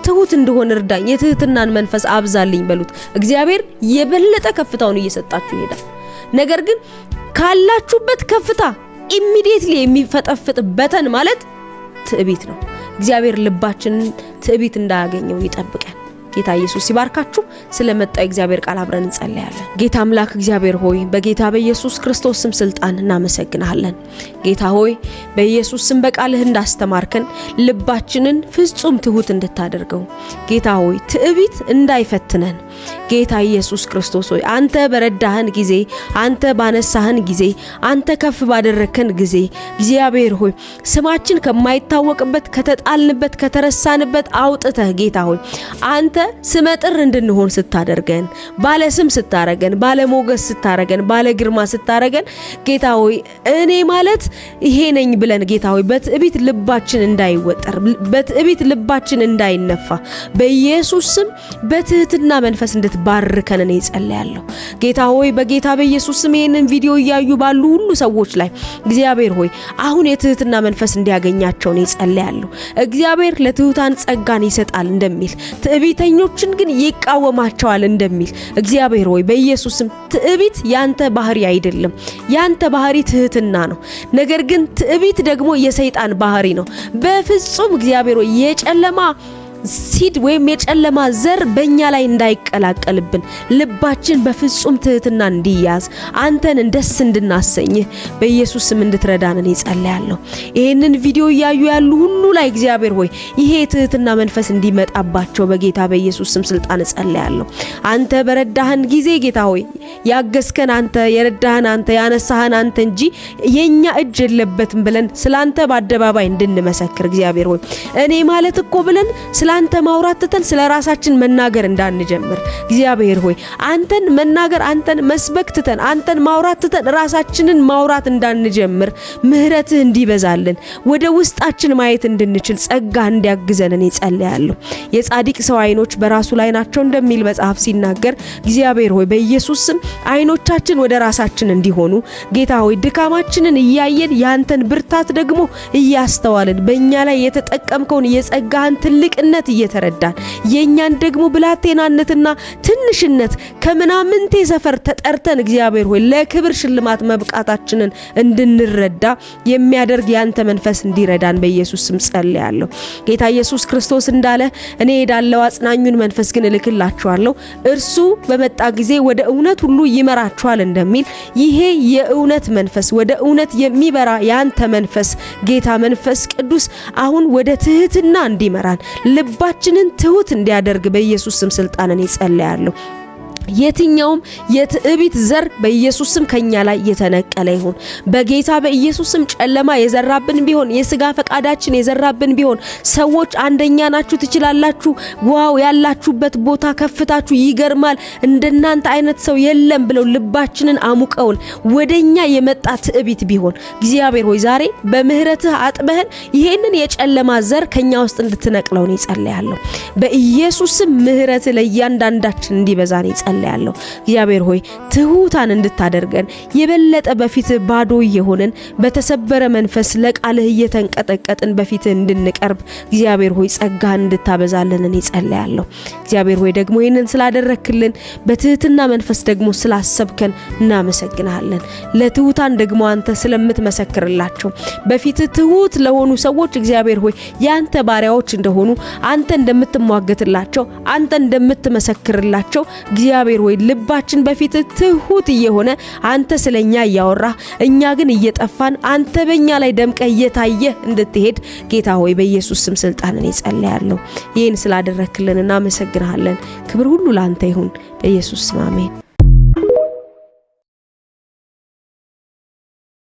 ትሁት እንደሆነ እርዳኝ የትህትናን መንፈስ አብዛልኝ በሉት እግዚአብሔር የበለጠ ከፍታውን እየሰጣችሁ ይሄዳል ነገር ግን ካላችሁበት ከፍታ ኢሚዲየትሊ የሚፈጠፍጥ በተን ማለት ትዕቢት ነው እግዚአብሔር ልባችንን ትዕቢት እንዳያገኘው ይጠብቀን ጌታ ኢየሱስ ይባርካችሁ ስለመጣው እግዚአብሔር ቃል አብረን እንጸልያለን ጌታ አምላክ እግዚአብሔር ሆይ በጌታ በኢየሱስ ክርስቶስ ስም ስልጣን እናመሰግናለን ጌታ ሆይ በኢየሱስ ስም በቃልህ እንዳስተማርከን ልባችንን ፍጹም ትሁት እንድታደርገው ጌታ ሆይ ትዕቢት እንዳይፈትነን ጌታ ኢየሱስ ክርስቶስ ሆይ አንተ በረዳህን ጊዜ አንተ ባነሳህን ጊዜ አንተ ከፍ ባደረከን ጊዜ እግዚአብሔር ሆይ ስማችን ከማይታወቅበት ከተጣልንበት ከተረሳንበት አውጥተህ ጌታ ሆይ አንተ ስመጥር እንድንሆን ስታደርገን ባለ ስም ስታረገን ባለ ሞገስ ስታረገን ባለ ግርማ ስታረገን ጌታ ሆይ እኔ ማለት ይሄ ነኝ ብለን ጌታ ሆይ በትዕቢት ልባችን እንዳይወጠር በትዕቢት ልባችን እንዳይነፋ በኢየሱስ ስም በትህትና መንፈስ እንድትባርከን እኔ ጸልያለሁ ጌታ ሆይ በጌታ በኢየሱስ ስም ይሄንን ቪዲዮ ያዩ ባሉ ሁሉ ሰዎች ላይ እግዚአብሔር ሆይ አሁን የትህትና መንፈስ እንዲያገኛቸው እኔ ጸልያለሁ እግዚአብሔር ለትሁታን ጸጋን ይሰጣል እንደሚል ትዕቢተኞችን ግን ይቃወማቸዋል እንደሚል እግዚአብሔር ሆይ በኢየሱስ ስም ትዕቢት ያንተ ባህሪ አይደለም ያንተ ባህሪ ትህትና ነው ነገር ግን ትዕቢት ደግሞ የሰይጣን ባህሪ ነው በፍጹም እግዚአብሔር ሆይ የጨለማ ሲድ ወይም የጨለማ ዘር በእኛ ላይ እንዳይቀላቀልብን ልባችን በፍጹም ትህትና እንዲያዝ አንተን ደስ እንድናሰኝ በኢየሱስ ስም እንድትረዳን እኔ ጸልያለሁ ይሄንን ቪዲዮ ያዩ ያሉ ሁሉ ላይ እግዚአብሔር ሆይ ይሄ ትህትና መንፈስ እንዲመጣባቸው በጌታ በኢየሱስ ስም ስልጣን ጸልያለሁ አንተ በረዳህን ጊዜ ጌታ ሆይ ያገስከን አንተ የረዳህን አንተ ያነሳህን አንተ እንጂ የኛ እጅ የለበትም ብለን ስላንተ በአደባባይ እንድንመሰክር እግዚአብሔር ሆይ እኔ ማለት እኮ ብለን አንተ ማውራት ተተን ስለ ራሳችን መናገር እንዳንጀምር እግዚአብሔር ሆይ አንተን መናገር አንተን መስበክ ተተን አንተን ማውራት ተተን ራሳችንን ማውራት እንዳንጀምር ምህረትህ እንዲበዛልን ወደ ውስጣችን ማየት እንድንችል ጸጋ እንዲያግዘን እኔ ጸልያለሁ የጻድቅ ሰው አይኖች በራሱ ላይ ናቸው እንደሚል መጽሐፍ ሲናገር እግዚአብሔር ሆይ በኢየሱስ ስም አይኖቻችን ወደ ራሳችን እንዲሆኑ ጌታ ሆይ ድካማችንን እያየን ያንተን ብርታት ደግሞ እያስተዋልን በእኛ ላይ የተጠቀምከውን የጸጋህን ትልቅነት እየተረዳን የኛን ደግሞ ብላቴናነትና ትንሽነት ከምናምንቴ ሰፈር ተጠርተን እግዚአብሔር ሆይ ለክብር ሽልማት መብቃታችንን እንድንረዳ የሚያደርግ ያንተ መንፈስ እንዲረዳን በኢየሱስ ስም ጸልያለሁ ጌታ ኢየሱስ ክርስቶስ እንዳለ እኔ ሄዳለሁ አጽናኙን መንፈስ ግን እልክላችኋለሁ እርሱ በመጣ ጊዜ ወደ እውነት ሁሉ ይመራችኋል እንደሚል ይሄ የእውነት መንፈስ ወደ እውነት የሚበራ ያንተ መንፈስ ጌታ መንፈስ ቅዱስ አሁን ወደ ትህትና እንዲመራን ልባችንን ትሁት እንዲያደርግ በኢየሱስ ስም ስልጣንን ይጸልያለሁ የትኛውም የትዕቢት ዘር በኢየሱስ ስም ከኛ ላይ የተነቀለ ይሁን በጌታ በኢየሱስ ስም ጨለማ የዘራብን ቢሆን የሥጋ ፈቃዳችን የዘራብን ቢሆን ሰዎች አንደኛ ናችሁ ትችላላችሁ ዋው ያላችሁበት ቦታ ከፍታችሁ ይገርማል እንደናንተ አይነት ሰው የለም ብለው ልባችንን አሙቀውን ወደኛ የመጣ ትዕቢት ቢሆን እግዚአብሔር ሆይ ዛሬ በምህረትህ አጥበህን ይሄንን የጨለማ ዘር ከኛ ውስጥ እንድትነቅለው ነው ይጸልያለሁ በኢየሱስ ስም ምህረት ለእያንዳንዳችን እንዲበዛ ነው ያለው እግዚአብሔር ሆይ ትሁታን እንድታደርገን የበለጠ በፊት ባዶ የሆነን በተሰበረ መንፈስ ለቃልህ እየተንቀጠቀጥን በፊት እንድንቀርብ እግዚአብሔር ሆይ ጸጋህን እንድታበዛልን እኔ ጸልያለሁ እግዚአብሔር ሆይ ደግሞ ይሄንን ስላደረክልን በትህትና መንፈስ ደግሞ ስላሰብከን እናመሰግናለን ለትሁታን ደግሞ አንተ ስለምትመሰክርላቸው በፊት ትሁት ለሆኑ ሰዎች እግዚአብሔር ሆይ ያንተ ባሪያዎች እንደሆኑ አንተ እንደምትሟገትላቸው አንተ እንደምትመሰክርላቸው እግዚአብሔር ሆይ ልባችን በፊት ትሁት የሆነ አንተ ስለኛ ያወራ እኛ ግን እየጠፋን አንተ በእኛ ላይ ደምቀ እየታየ እንድትሄድ ጌታ ሆይ በኢየሱስ ስም ስልጣንን ይጸልያለሁ ይሄን ስላደረክልን እናመሰግናለን ክብር ሁሉ ላንተ ይሁን በኢየሱስ ስም አሜን